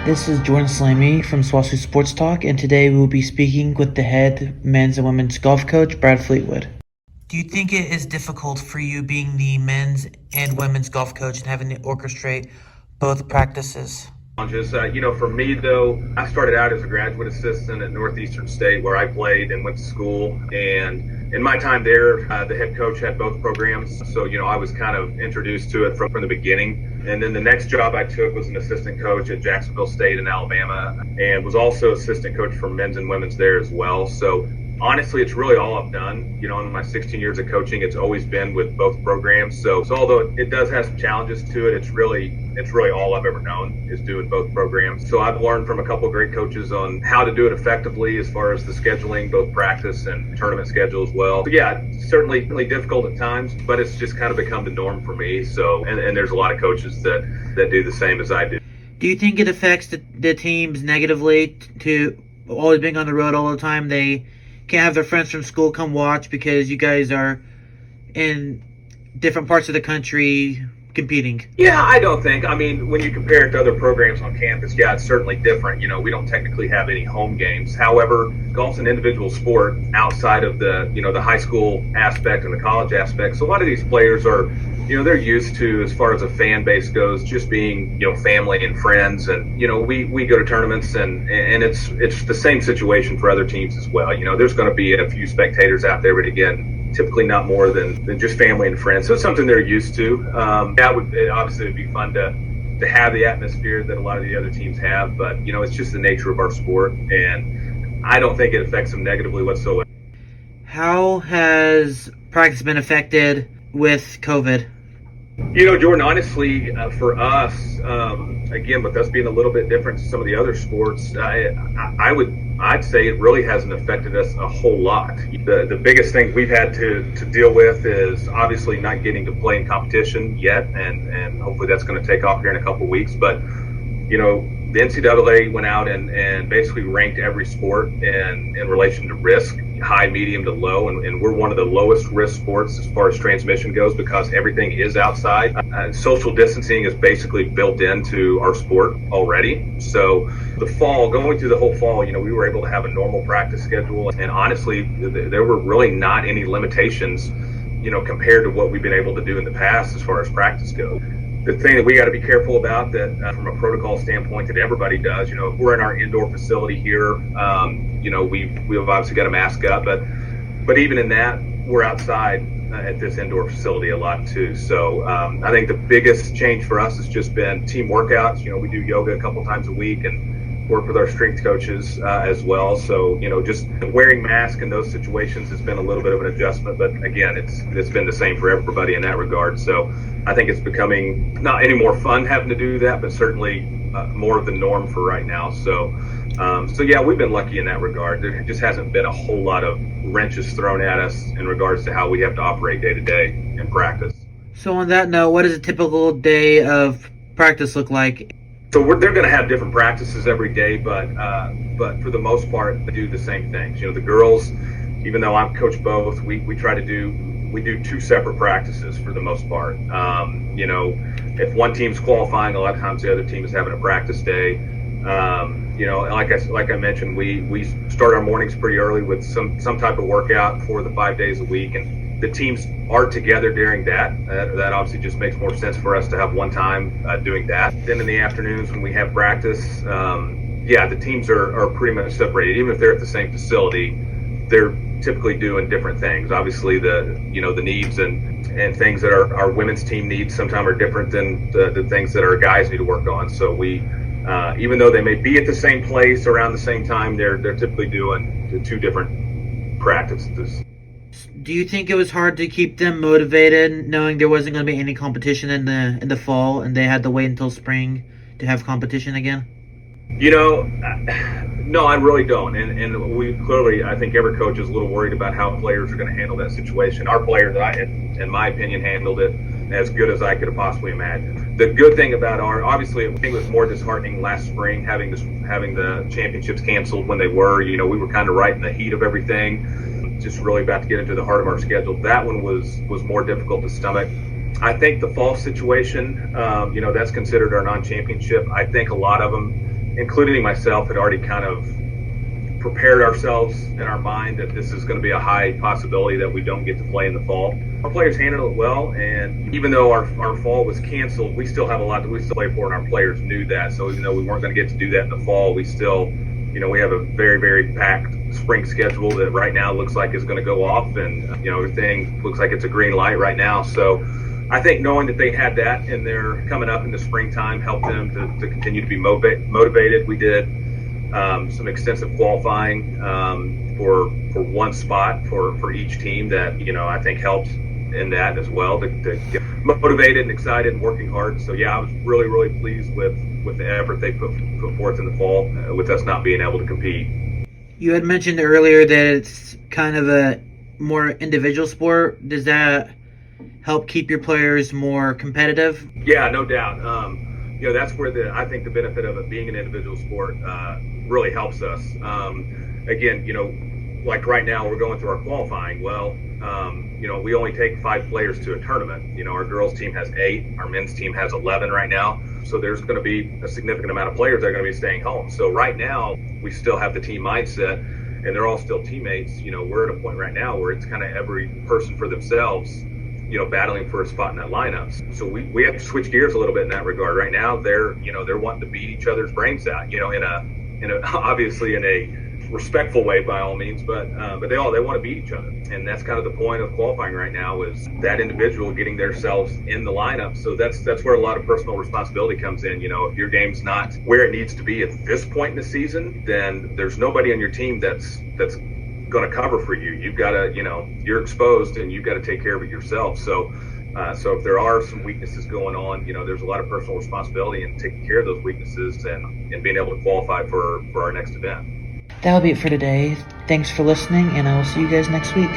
This is Jordan Salamy from SWOSU Sports Talk, and today we will be speaking with the head men's and women's golf coach, Brad Fleetwood. Do you think it is difficult for you being the men's and women's golf coach and having to orchestrate both practices? For me, though, I started out as a graduate assistant at Northeastern State where I played and went to school. And in my time there, the head coach had both programs. So, I was kind of introduced to it from the beginning. And then the next job I took was an assistant coach at Jacksonville State in Alabama and was also assistant coach for men's and women's there as well. So honestly, it's really all I've done. In my 16 years of coaching, it's always been with both programs. So although it does have some challenges to it, it's really all I've ever known is doing both programs. So I've learned from a couple of great coaches on how to do it effectively as far as the scheduling, both practice and tournament schedule as well. But yeah, certainly really difficult at times, but it's just kind of become the norm for me. So, and there's a lot of coaches that do the same as I do. Do you think it affects the teams negatively to always being on the road all the time? They can't have their friends from school come watch because you guys are in different parts of the country competing. Yeah, I don't think. When you compare it to other programs on campus, yeah, it's certainly different. We don't technically have any home games. However, golf's an individual sport outside of the high school aspect and the college aspect. So a lot of these players are, they're used to, as far as a fan base goes, just being, family and friends. And, we go to tournaments and it's the same situation for other teams as well. There's going to be a few spectators out there, but again, typically not more than just family and friends. So it's something they're used to. Obviously it'd be fun to have the atmosphere that a lot of the other teams have, but it's just the nature of our sport, and I don't think it affects them negatively whatsoever. How has practice been affected with COVID? Jordan, honestly, for us, again, with us being a little bit different to some of the other sports, I'd say it really hasn't affected us a whole lot. The biggest thing we've had to deal with is obviously not getting to play in competition yet, and hopefully that's going to take off here in a couple of weeks. But the NCAA went out and basically ranked every sport in relation to risk, high, medium to low, and we're one of the lowest risk sports as far as transmission goes because everything is outside. Social distancing is basically built into our sport already. So going through the whole fall, we were able to have a normal practice schedule, and honestly, there were really not any limitations, compared to what we've been able to do in the past as far as practice goes. The thing that we got to be careful about that from a protocol standpoint that everybody does, if we're in our indoor facility here, we've obviously got to mask up, but even in that, we're outside at this indoor facility a lot too. So I think the biggest change for us has just been team workouts. We do yoga a couple times a week and work with our strength coaches as well. So, just wearing masks in those situations has been a little bit of an adjustment, but again, it's been the same for everybody in that regard. So I think it's becoming not any more fun having to do that, but certainly more of the norm for right now. So yeah, we've been lucky in that regard. There just hasn't been a whole lot of wrenches thrown at us in regards to how we have to operate day to day in practice. So on that note, what does a typical day of practice look like? So they're going to have different practices every day, but for the most part, they do the same things. The girls, even though I'm coach both, we do two separate practices for the most part. If one team's qualifying, a lot of times the other team is having a practice day. Like I mentioned, we start our mornings pretty early with some type of workout for the 5 days a week, and the teams are together during that. That obviously just makes more sense for us to have one time doing that. Then in the afternoons when we have practice, the teams are pretty much separated. Even if they're at the same facility, they're typically doing different things. Obviously, the needs and things that our women's team needs sometimes are different than the things that our guys need to work on. So we, even though they may be at the same place around the same time, they're typically doing two different practices. Do you think it was hard to keep them motivated, knowing there wasn't going to be any competition in the fall, and they had to wait until spring to have competition again? No, I really don't. And we clearly, I think every coach is a little worried about how players are going to handle that situation. Our players, in my opinion, handled it as good as I could have possibly imagined. The good thing about obviously, I think it was more disheartening last spring having the championships canceled when they were. We were kind of right in the heat of everything, just really about to get into the heart of our schedule. That one was more difficult to stomach. I think the fall situation, that's considered our non-championship. I think a lot of them including myself, had already kind of prepared ourselves in our mind that this is going to be a high possibility that we don't get to play in the fall. Our players handled it well, and even though our fall was canceled, we still have a lot that we still play for, and our players knew that. So even though we weren't going to get to do that in the fall, we still, we have a very, very packed spring schedule that right now looks like is going to go off, and everything looks like it's a green light right now. So I think knowing that they had that in there coming up in the springtime helped them to continue to be motivated. We did some extensive qualifying for one spot for each team that I think helped in that as well to get motivated and excited and working hard. So yeah, I was really, really pleased with the effort they put forth in the fall with us not being able to compete. You had mentioned earlier that it's kind of a more individual sport. Does that help keep your players more competitive? Yeah, no doubt. That's where I think the benefit of it being an individual sport really helps us. Again, like right now we're going through our qualifying. Well, we only take 5 players to a tournament. Our girls team has 8, our men's team has 11 right now. So there's going to be a significant amount of players that are going to be staying home. So right now we still have the team mindset, and they're all still teammates. We're at a point right now where it's kind of every person for themselves, battling for a spot in that lineup. So we have to switch gears a little bit in that regard. Right now, they're wanting to beat each other's brains out, in a obviously in a respectful way by all means, but they want to beat each other. And that's kind of the point of qualifying right now, is that individual getting themselves in the lineup. So that's where a lot of personal responsibility comes in. If your game's not where it needs to be at this point in the season, then there's nobody on your team that's going to cover for you. You've got to, you're exposed, and you've got to take care of it yourself. So if there are some weaknesses going on, there's a lot of personal responsibility in taking care of those weaknesses and being able to qualify for our next event. That'll be it for today. Thanks for listening, and I will see you guys next week.